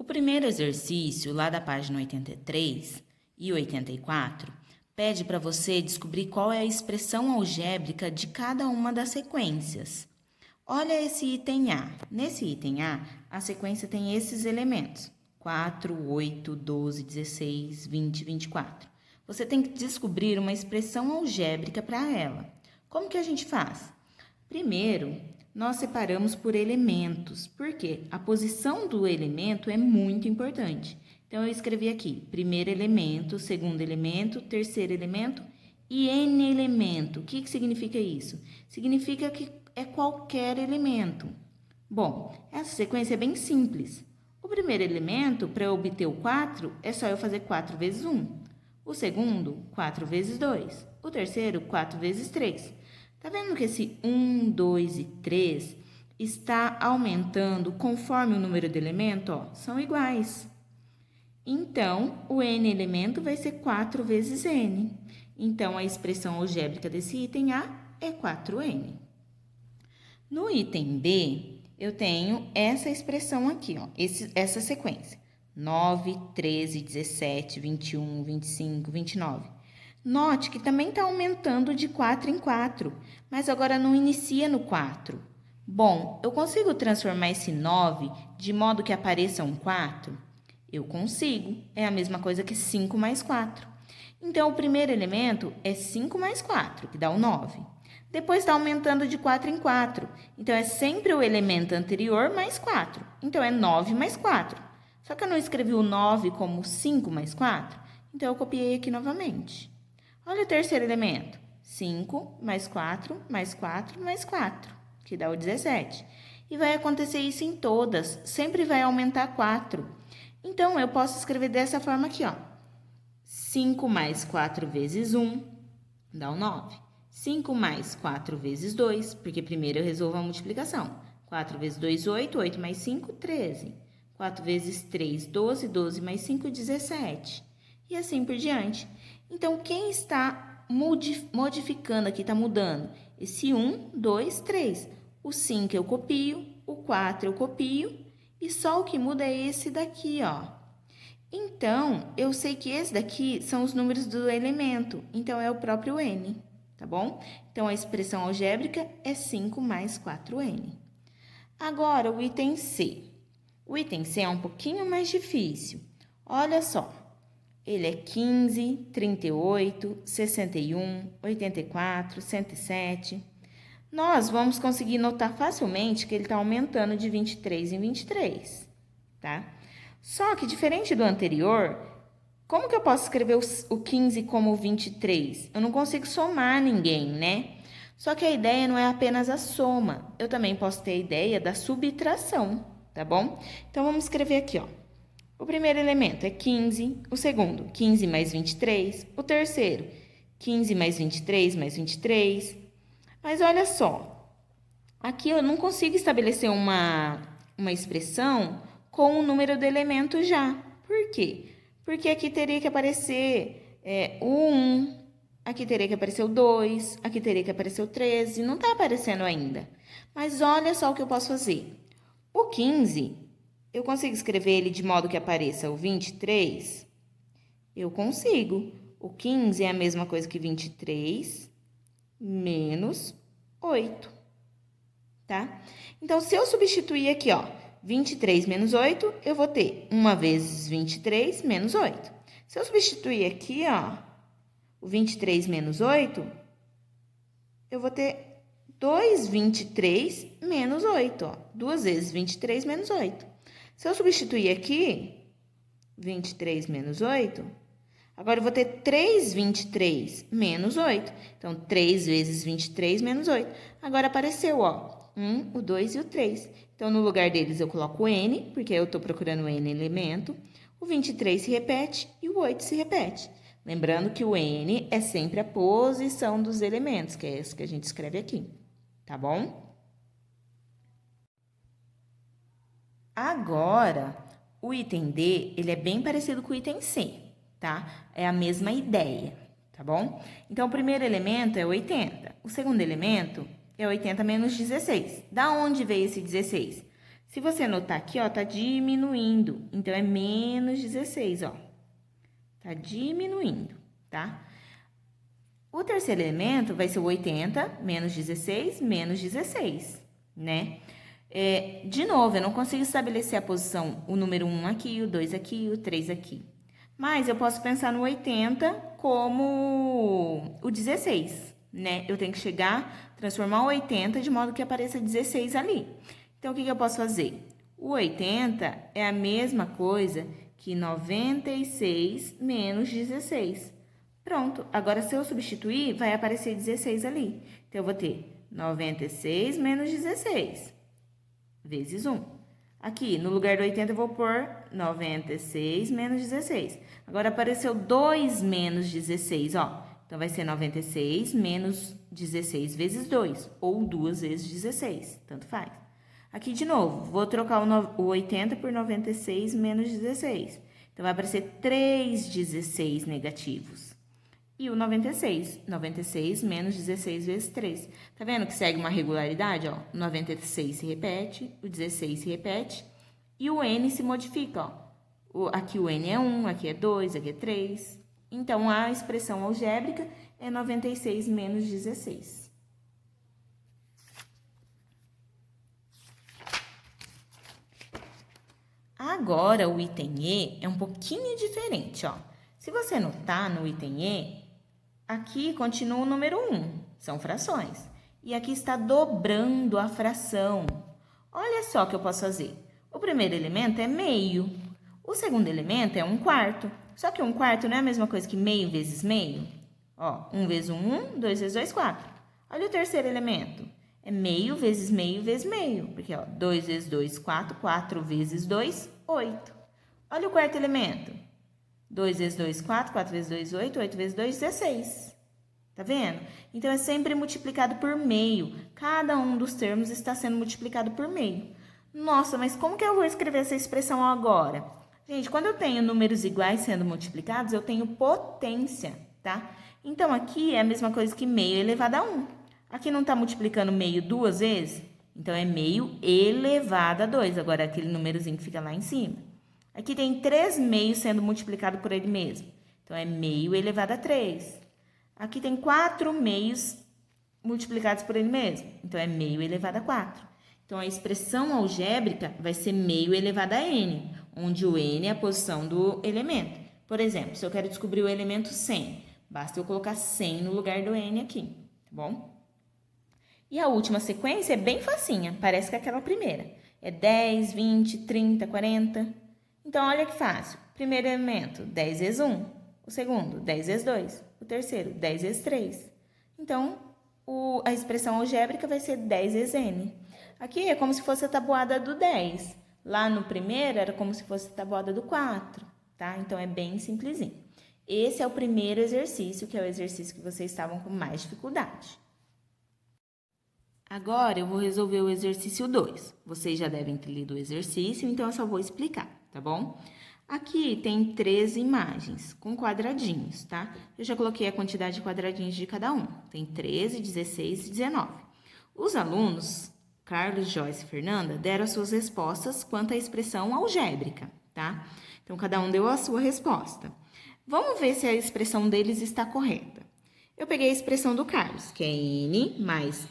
O primeiro exercício, lá da página 83 e 84, pede para você descobrir qual é a expressão algébrica de cada uma das sequências. Olha esse item A. Nesse item a sequência tem esses elementos: 4, 8, 12, 16, 20, 24. Você tem que descobrir uma expressão algébrica para ela. Como que a gente faz? Primeiro, nós separamos por elementos, porque a posição do elemento é muito importante. Então, eu escrevi aqui, primeiro elemento, segundo elemento, terceiro elemento e n elemento. O que significa isso? Significa que é qualquer elemento. Bom, essa sequência é bem simples. O primeiro elemento, para eu obter o 4, é só eu fazer 4 vezes 1. O segundo, 4 vezes 2. O terceiro, 4 vezes 3. Tá vendo que esse 1, 2 e 3 está aumentando conforme o número de elemento? Ó, são iguais. Então, o n elemento vai ser 4 vezes n. Então, a expressão algébrica desse item A é 4n. No item B, eu tenho essa expressão aqui, ó, essa sequência. 9, 13, 17, 21, 25, 29. Note que também está aumentando de 4 em 4, mas agora não inicia no 4. Bom, eu consigo transformar esse 9 de modo que apareça um 4? Eu consigo. É a mesma coisa que 5 mais 4. Então, o primeiro elemento é 5 mais 4, que dá o 9. Depois está aumentando de 4 em 4. Então, é sempre o elemento anterior mais 4. Então, é 9 mais 4. Só que eu não escrevi o 9 como 5 mais 4. Então, eu copiei aqui novamente. Olha o terceiro elemento. 5 mais 4 mais 4 mais 4, que dá o 17. E vai acontecer isso em todas. Sempre vai aumentar 4. Então, eu posso escrever dessa forma aqui, ó. 5 mais 4 vezes 1 dá o 9. 5 mais 4 vezes 2, porque primeiro eu resolvo a multiplicação. 4 vezes 2, 8. 8 mais 5, 13. 4 vezes 3, 12. 12 mais 5, 17. E assim por diante. Então, quem está modificando aqui, está mudando? Esse 1, 2, 3. O 5 eu copio, o 4 eu copio, e só o que muda é esse daqui, ó. Então, eu sei que esse daqui são os números do elemento, então é o próprio n, tá bom? Então, a expressão algébrica é 5 mais 4n. Agora, o item C. O item C é um pouquinho mais difícil. Olha só. Ele é 15, 38, 61, 84, 107. Nós vamos conseguir notar facilmente que ele está aumentando de 23 em 23, tá? Só que, diferente do anterior, como que eu posso escrever o 15 como 23? Eu não consigo somar ninguém, né? Só que a ideia não é apenas a soma. Eu também posso ter a ideia da subtração, tá bom? Então, vamos escrever aqui, ó. O primeiro elemento é 15, o segundo, 15 mais 23, o terceiro, 15 mais 23 mais 23. Mas olha só, aqui eu não consigo estabelecer uma expressão com o número do elemento já. Por quê? Porque aqui teria que aparecer o 1, aqui teria que aparecer o 2, aqui teria que aparecer o 13, não está aparecendo ainda. Mas olha só o que eu posso fazer. O 15... eu consigo escrever ele de modo que apareça o 23? Eu consigo. O 15 é a mesma coisa que 23 menos 8, tá? Então, se eu substituir aqui, ó, 23 menos 8, eu vou ter 1 vezes 23 menos 8. Se eu substituir aqui, ó, o 23 menos 8, eu vou ter 2 23 menos 8, ó. 2 vezes 23 menos 8. Se eu substituir aqui, 23 menos 8, agora eu vou ter 3 23 menos 8. Então, 3 vezes 23 menos 8. Agora apareceu, ó, 1, o 2 e o 3. Então, no lugar deles eu coloco o n, porque eu estou procurando o n elemento. O 23 se repete e o 8 se repete. Lembrando que o n é sempre a posição dos elementos, que é esse que a gente escreve aqui, tá bom? Agora, o item D, ele é bem parecido com o item C, tá? É a mesma ideia, tá bom? Então, o primeiro elemento é 80. O segundo elemento é 80 menos 16. Da onde veio esse 16? Se você notar aqui, ó, tá diminuindo. Então, é menos 16, ó. Tá diminuindo, tá? O terceiro elemento vai ser o 80 menos 16 menos 16, né? De novo, eu não consigo estabelecer a posição, o número 1 aqui, o 2 aqui, o 3 aqui. Mas eu posso pensar no 80 como o 16, né? Eu tenho que transformar o 80 de modo que apareça 16 ali. Então, o que eu posso fazer? O 80 é a mesma coisa que 96 menos 16. Pronto, agora se eu substituir, vai aparecer 16 ali. Então, eu vou ter 96 menos 16, vezes 1. Aqui, no lugar do 80, eu vou pôr 96 menos 16. Agora, apareceu 2 menos 16, ó. Então, vai ser 96 menos 16 vezes 2, ou 2 vezes 16, tanto faz. Aqui, de novo, vou trocar o 80 por 96 menos 16. Então, vai aparecer 3 16 negativos. E o 96, 96 menos 16 vezes 3. Tá vendo que segue uma regularidade, ó? O 96 se repete, o 16 se repete e o N se modifica, ó. Aqui o N é 1, aqui é 2, aqui é 3. Então, a expressão algébrica é 96 menos 16. Agora, o item E é um pouquinho diferente, ó. Se você notar no item E, aqui continua o número 1, são frações. E aqui está dobrando a fração. Olha só o que eu posso fazer. O primeiro elemento é meio. O segundo elemento é 1/4. Só que 1/4 não é a mesma coisa que meio vezes meio? Ó, 1 vezes 1, 2 vezes 2, 4. Olha o terceiro elemento. É meio vezes meio vezes meio. Porque, ó, 2 vezes 2, 4. 4 vezes 2, 8. Olha o quarto elemento. 2 vezes 2, 4. 4 vezes 2, 8. 8 vezes 2, 16. Tá vendo? Então, é sempre multiplicado por meio. Cada um dos termos está sendo multiplicado por meio. Nossa, mas como que eu vou escrever essa expressão agora? Gente, quando eu tenho números iguais sendo multiplicados, eu tenho potência, tá? Então, aqui é a mesma coisa que meio elevado a 1. Aqui não está multiplicando meio 2 vezes? Então, é meio elevado a 2. Agora, aquele númerozinho que fica lá em cima. Aqui tem 3 meios sendo multiplicado por ele mesmo. Então, é meio elevado a 3. Aqui tem 4 meios multiplicados por ele mesmo. Então, é meio elevado a 4. Então, a expressão algébrica vai ser meio elevado a n, onde o n é a posição do elemento. Por exemplo, se eu quero descobrir o elemento 100, basta eu colocar 100 no lugar do n aqui, tá bom? E a última sequência é bem facinha, parece que é aquela primeira. É 10, 20, 30, 40. Então, olha que fácil. Primeiro elemento, 10 vezes 1. O segundo, 10 vezes 2. O terceiro, 10 vezes 3. Então, a expressão algébrica vai ser 10 vezes n. Aqui é como se fosse a tabuada do 10. Lá no primeiro era como se fosse a tabuada do 4, tá? Então, é bem simplesinho. Esse é o primeiro exercício, que é o exercício que vocês estavam com mais dificuldade. Agora, eu vou resolver o exercício 2. Vocês já devem ter lido o exercício, então eu só vou explicar, tá bom? Aqui tem 13 imagens com quadradinhos, tá? Eu já coloquei a quantidade de quadradinhos de cada um. Tem 13, 16 e 19. Os alunos, Carlos, Joyce e Fernanda, deram as suas respostas quanto à expressão algébrica, tá? Então, cada um deu a sua resposta. Vamos ver se a expressão deles está correta. Eu peguei a expressão do Carlos, que é n mais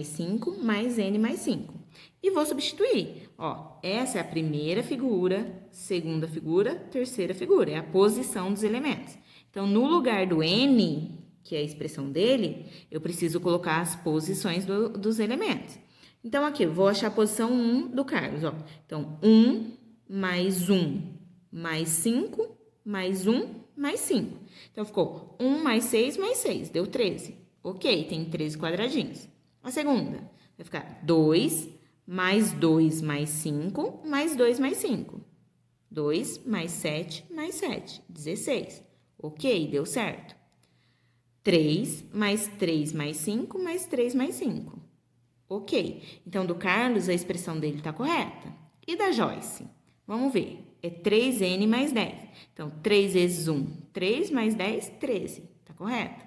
5 mais n mais 5. E vou substituir. Ó, essa é a primeira figura, segunda figura, terceira figura. É a posição dos elementos. Então, no lugar do n, que é a expressão dele, eu preciso colocar as posições dos elementos. Então, aqui, eu vou achar a posição 1 do Carlos, ó. Então, 1 mais 1 mais 5 mais 1 mais 5. Então, ficou 1 mais 6 mais 6, deu 13. Ok, tem 13 quadradinhos. A segunda vai ficar 2 mais 2 mais 5 mais 2 mais 5. 2 mais 7 mais 7, 16. Ok, deu certo. 3 mais 3 mais 5 mais 3 mais 5. Ok, então do Carlos a expressão dele está correta. E da Joyce? Vamos ver. É 3n mais 10. Então, 3 vezes 1, 3 mais 10, 13. Tá correto?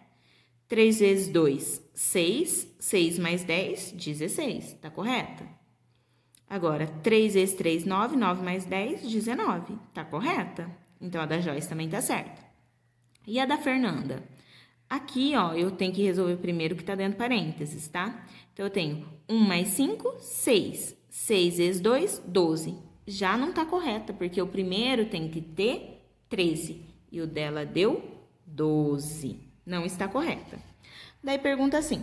3 vezes 2, 6. 6 mais 10, 16. Tá correta? Agora, 3 vezes 3, 9. 9 mais 10, 19. Tá correta? Então, a da Joyce também tá certa. E a da Fernanda? Aqui, ó, eu tenho que resolver primeiro o que tá dentro de parênteses, tá? Então, eu tenho 1 mais 5, 6. 6 vezes 2, 12. Já não tá correta, porque o primeiro tem que ter 13. E o dela deu 12. Não está correta. Daí, pergunta assim,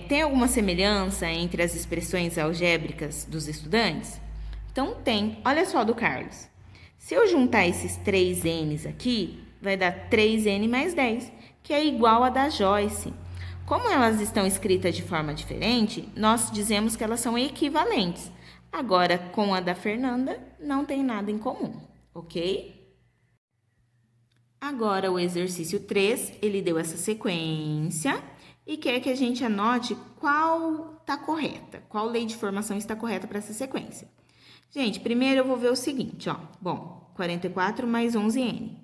tem alguma semelhança entre as expressões algébricas dos estudantes? Então, tem. Olha só do Carlos. Se eu juntar esses 3 N's aqui, vai dar 3N mais 10, que é igual a da Joyce. Como elas estão escritas de forma diferente, nós dizemos que elas são equivalentes. Agora, com a da Fernanda, não tem nada em comum, ok? Agora, o exercício 3, ele deu essa sequência e quer que a gente anote qual está correta, qual lei de formação está correta para essa sequência. Gente, primeiro eu vou ver o seguinte, ó. Bom, 44 mais 11N.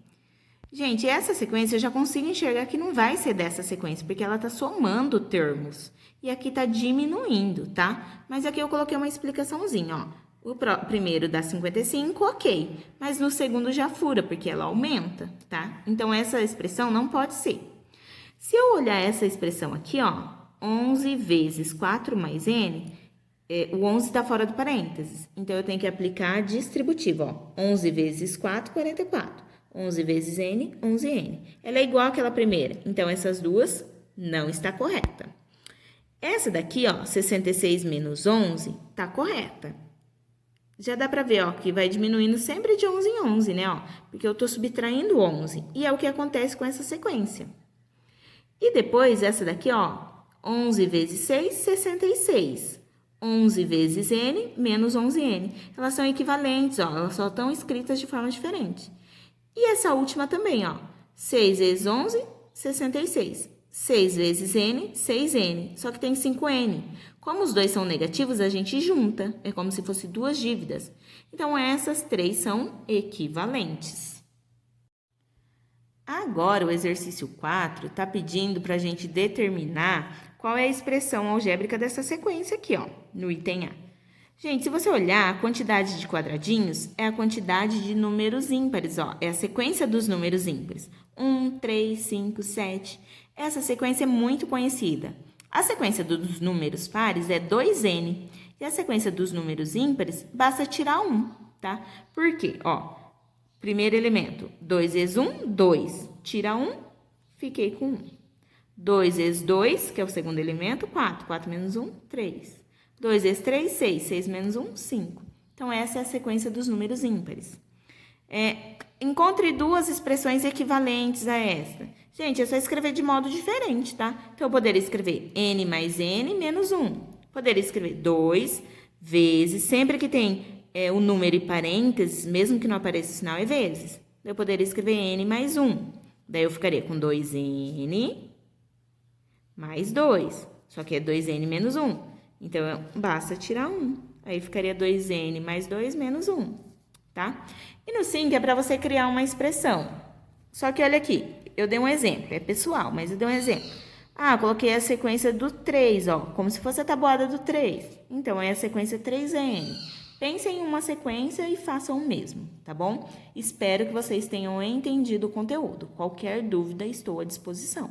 Gente, essa sequência eu já consigo enxergar que não vai ser dessa sequência, porque ela está somando termos. E aqui está diminuindo, tá? Mas aqui eu coloquei uma explicaçãozinha, ó. O primeiro dá 55, ok. Mas no segundo já fura, porque ela aumenta, tá? Então, essa expressão não pode ser. Se eu olhar essa expressão aqui, ó, 11 vezes 4 mais n, o 11 está fora do parênteses. Então, eu tenho que aplicar a distributiva, ó. 11 vezes 4, 44. 11 vezes n, 11n. Ela é igual àquela primeira. Então, essas duas não está correta. Essa daqui, ó, 66 menos 11, tá correta. Já dá pra ver, ó, que vai diminuindo sempre de 11 em 11, né, ó? Porque eu tô subtraindo 11. E é o que acontece com essa sequência. E depois, essa daqui, ó, 11 vezes 6, 66. 11 vezes n menos 11n. Elas são equivalentes, ó, elas só estão escritas de forma diferente. E essa última também, ó, 6 vezes 11, 66. 6 vezes n, 6n, só que tem 5n. Como os dois são negativos, a gente junta, é como se fossem duas dívidas. Então, essas três são equivalentes. Agora, o exercício 4 está pedindo para a gente determinar qual é a expressão algébrica dessa sequência aqui, ó, no item A. Gente, se você olhar, a quantidade de quadradinhos é a quantidade de números ímpares, ó, é a sequência dos números ímpares. 1, 3, 5, 7. Essa sequência é muito conhecida. A sequência dos números pares é 2n. E a sequência dos números ímpares, basta tirar 1, tá? Por quê? Ó, primeiro elemento, 2 vezes 1, 2. Tira 1, fiquei com 1. 2 vezes 2, que é o segundo elemento, 4. 4 menos 1, 3. 2 vezes 3, 6. 6 menos 1, 5. Então, essa é a sequência dos números ímpares. Encontre duas expressões equivalentes a esta. Gente, é só escrever de modo diferente, tá? Então, eu poderia escrever n mais n menos 1. Poderia escrever 2 vezes, sempre que tem o número e parênteses, mesmo que não apareça o sinal, é vezes. Eu poderia escrever n mais 1. Daí, eu ficaria com 2n mais 2. Só que é 2n menos 1. Então, basta tirar 1. Aí, ficaria 2n mais 2 menos 1, tá? E no 5 é para você criar uma expressão. Só que olha aqui, eu dei um exemplo, é pessoal, mas eu dei um exemplo. Ah, coloquei a sequência do 3, ó, como se fosse a tabuada do 3. Então, é a sequência 3n. Pensem em uma sequência e façam o mesmo, tá bom? Espero que vocês tenham entendido o conteúdo. Qualquer dúvida, estou à disposição.